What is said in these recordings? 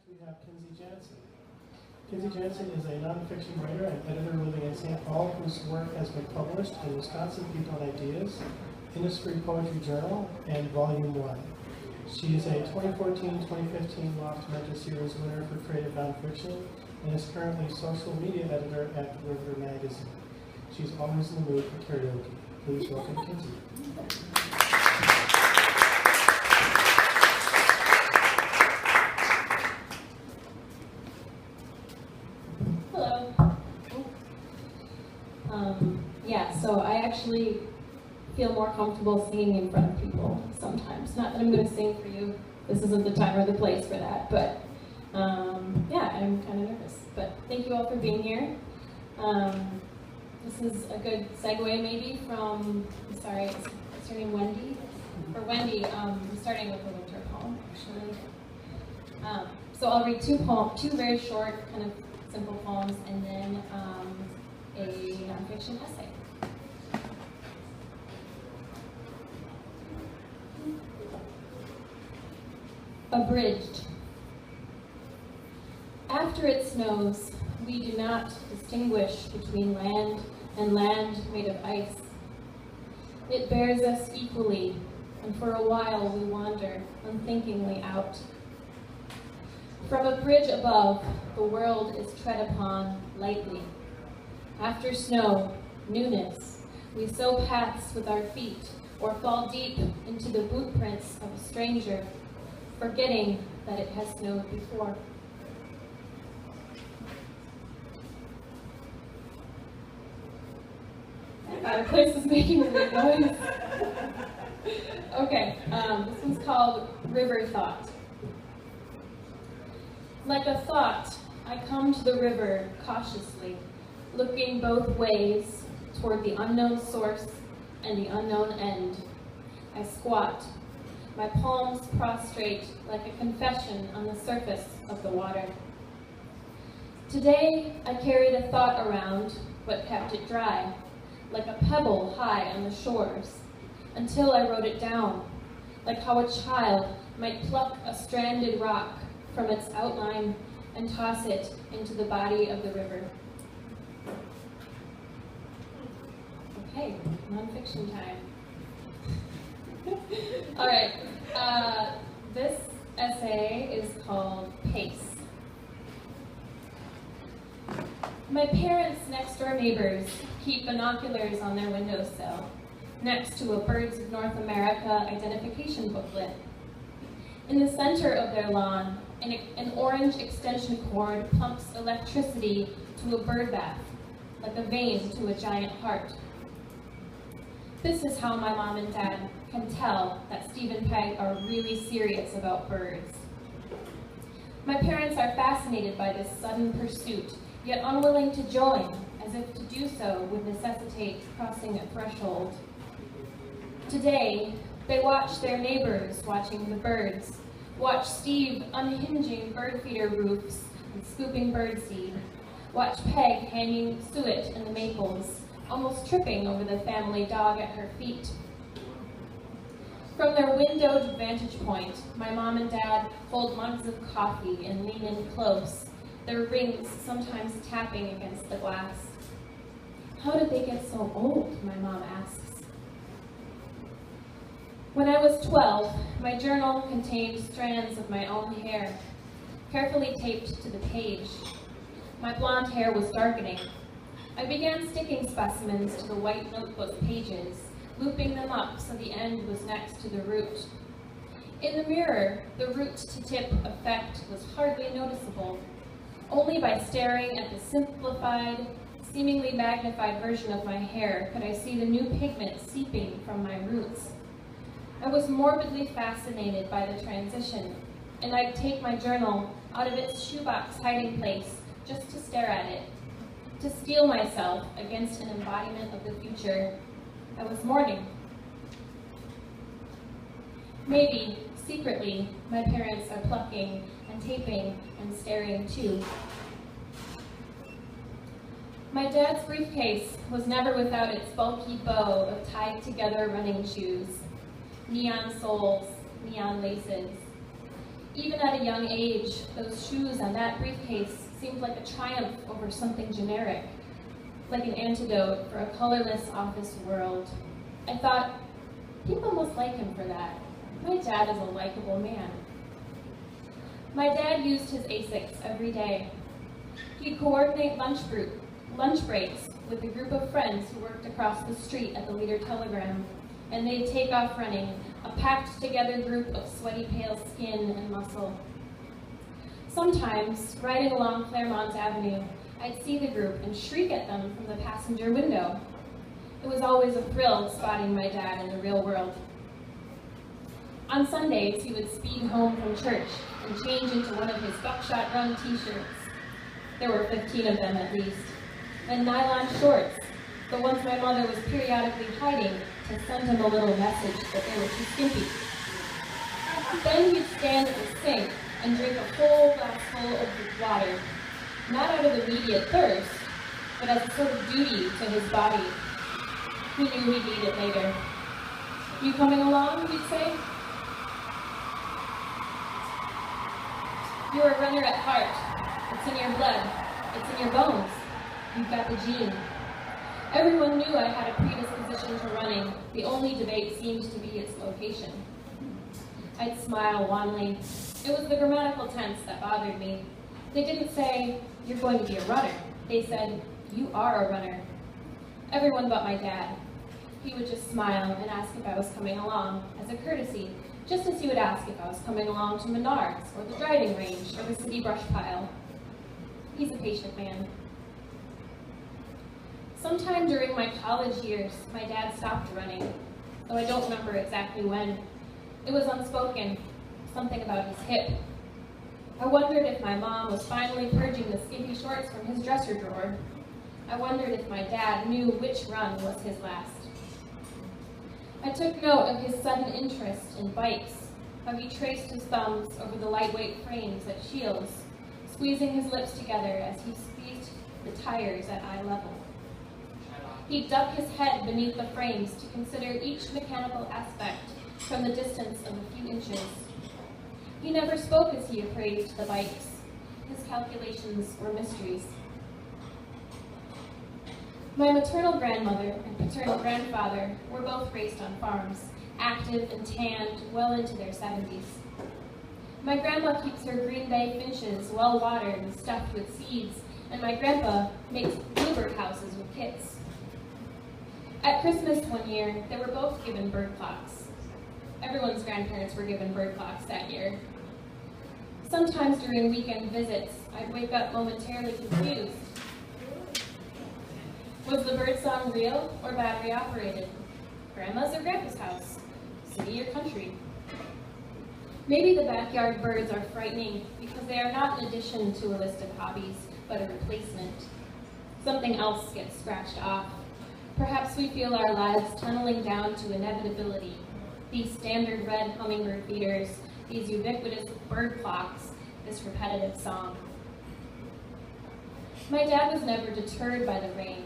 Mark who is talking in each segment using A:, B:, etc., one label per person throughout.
A: we have Kinzy Janssen. Kinzy Janssen is a nonfiction writer and editor living in St. Paul whose work has been published in Wisconsin People and Ideas, Industry Poetry Journal, and Volume 1. She is a 2014-2015 Loft Mentor Series winner for creative nonfiction and is currently social media editor at River Magazine. She's always in the mood for karaoke. Please welcome Kinzy.
B: So I actually feel more comfortable singing in front of people sometimes. Not that I'm going to sing for you. This isn't the time or the place for that. But yeah, I'm kind of nervous. But thank you all for being here. This is a good segue maybe from, I'm sorry, is her name Wendy? For Wendy, I'm starting with a winter poem actually. So I'll read two very short, kind of simple poems, and then a nonfiction essay. Abridged. After it snows, we do not distinguish between land and land made of ice. It bears us equally, and for a while we wander unthinkingly out. From a bridge above, the world is tread upon lightly. After snow, newness, we sow paths with our feet or fall deep into the boot prints of a stranger, forgetting that it has snowed before. Our place is making a weird noise. Okay, this one's called River Thought. Like a thought, I come to the river cautiously, looking both ways toward the unknown source and the unknown end. I squat, my palms prostrate like a confession on the surface of the water. Today, I carried a thought around, but kept it dry, like a pebble high on the shores, until I wrote it down, like how a child might pluck a stranded rock from its outline and toss it into the body of the river. Okay, nonfiction time. All right, this essay is called Pace. My parents' next-door neighbors keep binoculars on their windowsill, next to a Birds of North America identification booklet. In the center of their lawn, an orange extension cord pumps electricity to a bird bath, like a vein to a giant heart. This is how my mom and dad can tell that Steve and Peg are really serious about birds. My parents are fascinated by this sudden pursuit, yet unwilling to join, as if to do so would necessitate crossing a threshold. Today, they watch their neighbors watching the birds, watch Steve unhinging bird feeder roofs and scooping birdseed, watch Peg hanging suet in the maples, almost tripping over the family dog at her feet. From their windowed vantage point, my mom and dad hold mugs of coffee and lean in close, their rings sometimes tapping against the glass. How did they get so old, my mom asks. When I was 12, my journal contained strands of my own hair, carefully taped to the page. My blonde hair was darkening. I began sticking specimens to the white notebook pages, looping them up so the end was next to the root. In the mirror, the root-to-tip effect was hardly noticeable. Only by staring at the simplified, seemingly magnified version of my hair could I see the new pigment seeping from my roots. I was morbidly fascinated by the transition, and I'd take my journal out of its shoebox hiding place just to stare at it, to steel myself against an embodiment of the future. I was mourning. Maybe, secretly, my parents are plucking and taping and staring too. My dad's briefcase was never without its bulky bow of tied-together running shoes, neon soles, neon laces. Even at a young age, those shoes and that briefcase seemed like a triumph over something generic, like an antidote for a colorless office world. I thought, people must like him for that. My dad is a likable man. My dad used his ASICs every day. He'd coordinate lunch breaks with a group of friends who worked across the street at the Leader Telegram, and they'd take off running, a packed-together group of sweaty, pale skin and muscle. Sometimes, riding along Claremont Avenue, I'd see the group and shriek at them from the passenger window. It was always a thrill spotting my dad in the real world. On Sundays, he would speed home from church and change into one of his Buckshot Run t-shirts. There were 15 of them at least, and nylon shorts, the ones my mother was periodically hiding to send him a little message that they were too skimpy. Then he'd stand at the sink and drink a whole glass full of water, not out of immediate thirst, but as a sort of duty to his body. He knew he'd need it later. "You coming along?" he'd say. "You're a runner at heart. It's in your blood. It's in your bones. You've got the gene." Everyone knew I had a predisposition to running. The only debate seemed to be its location. I'd smile wanly. It was the grammatical tense that bothered me. They didn't say, "You're going to be a runner." They said, "You are a runner." Everyone but my dad. He would just smile and ask if I was coming along, as a courtesy, just as he would ask if I was coming along to Menards, or the driving range, or the city brush pile. He's a patient man. Sometime during my college years, my dad stopped running, though I don't remember exactly when. It was unspoken, something about his hip. I wondered if my mom was finally purging the skimpy shorts from his dresser drawer. I wondered if my dad knew which run was his last. I took note of his sudden interest in bikes, how he traced his thumbs over the lightweight frames at Shields, squeezing his lips together as he squeezed the tires at eye level. He'd duck his head beneath the frames to consider each mechanical aspect from the distance of a few inches. He never spoke as he appraised the bikes. His calculations were mysteries. My maternal grandmother and paternal grandfather were both raised on farms, active and tanned well into their 70s. My grandma keeps her Green Bay finches well watered and stuffed with seeds, and my grandpa makes bluebird houses with kits. At Christmas one year, they were both given bird clocks. Everyone's grandparents were given bird clocks that year. Sometimes during weekend visits, I'd wake up momentarily confused. Was the bird song real or battery operated? Grandma's or Grandpa's house? City or country? Maybe the backyard birds are frightening because they are not an addition to a list of hobbies, but a replacement. Something else gets scratched off. Perhaps we feel our lives tunneling down to inevitability. These standard red hummingbird feeders, these ubiquitous bird clocks, this repetitive song. My dad was never deterred by the rain,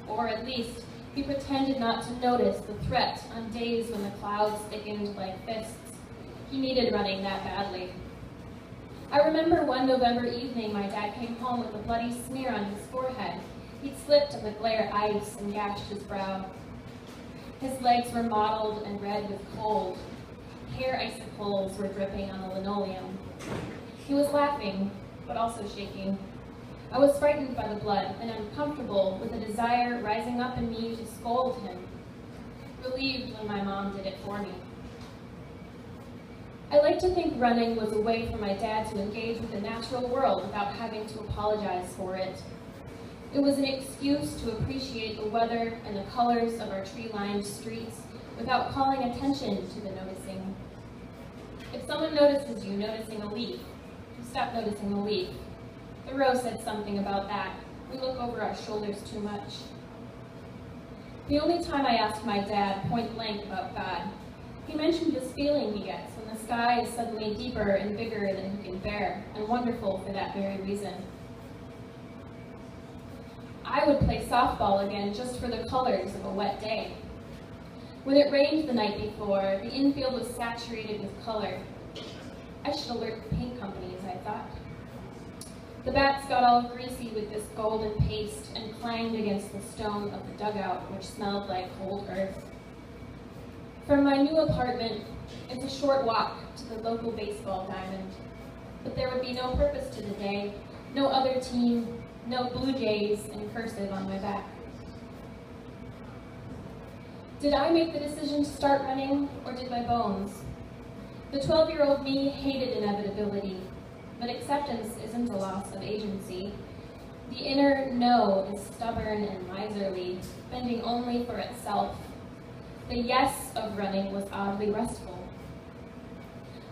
B: or at least he pretended not to notice the threat on days when the clouds thickened like fists. He needed running that badly. I remember one November evening my dad came home with a bloody smear on his forehead. He'd slipped on the glare ice and gashed his brow. His legs were mottled and red with cold. Hair icicles were dripping on the linoleum. He was laughing, but also shaking. I was frightened by the blood and uncomfortable with a desire rising up in me to scold him. Relieved when my mom did it for me. I like to think running was a way for my dad to engage with the natural world without having to apologize for it. It was an excuse to appreciate the weather and the colors of our tree-lined streets without calling attention to the noticing. If someone notices you noticing a leaf, you stop noticing the leaf. Thoreau said something about that. We look over our shoulders too much. The only time I asked my dad point blank about God, he mentioned this feeling he gets when the sky is suddenly deeper and bigger than he can bear, and wonderful for that very reason. I would play softball again just for the colors of a wet day. When it rained the night before, the infield was saturated with color. I should alert the paint companies, I thought. The bats got all greasy with this golden paste and clanged against the stone of the dugout, which smelled like cold earth. From my new apartment, it's a short walk to the local baseball diamond, but there would be no purpose to the day, no other team, no Blue Jays in cursive on my back. Did I make the decision to start running, or did my bones? The 12-year-old me hated inevitability, but acceptance isn't a loss of agency. The inner no is stubborn and miserly, bending only for itself. The yes of running was oddly restful.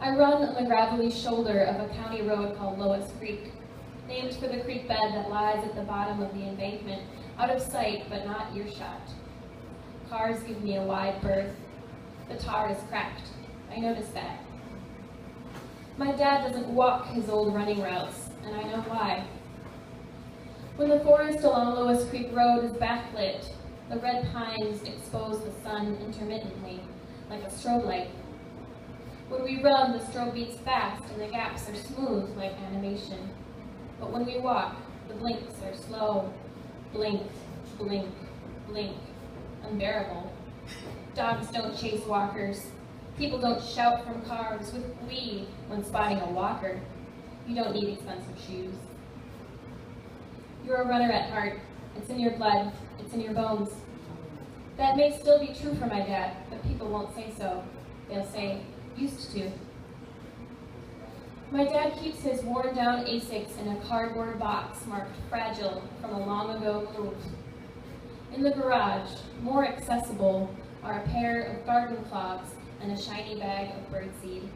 B: I run on the gravelly shoulder of a county road called Lois Creek, named for the creek bed that lies at the bottom of the embankment, out of sight but not earshot. Cars give me a wide berth. The tar is cracked. I notice that. My dad doesn't walk his old running routes, and I know why. When the forest along Lois Creek Road is backlit, the red pines expose the sun intermittently, like a strobe light. When we run, the strobe beats fast, and the gaps are smooth like animation. But when we walk, the blinks are slow. Blink, blink, blink. Unbearable. Dogs don't chase walkers. People don't shout from cars with glee when spotting a walker. You don't need expensive shoes. You're a runner at heart. It's in your blood. It's in your bones. That may still be true for my dad, but people won't say so. They'll say, used to. My dad keeps his worn-down Asics in a cardboard box marked fragile from a long-ago move. In the garage, more accessible, are a pair of garden clogs and a shiny bag of birdseed.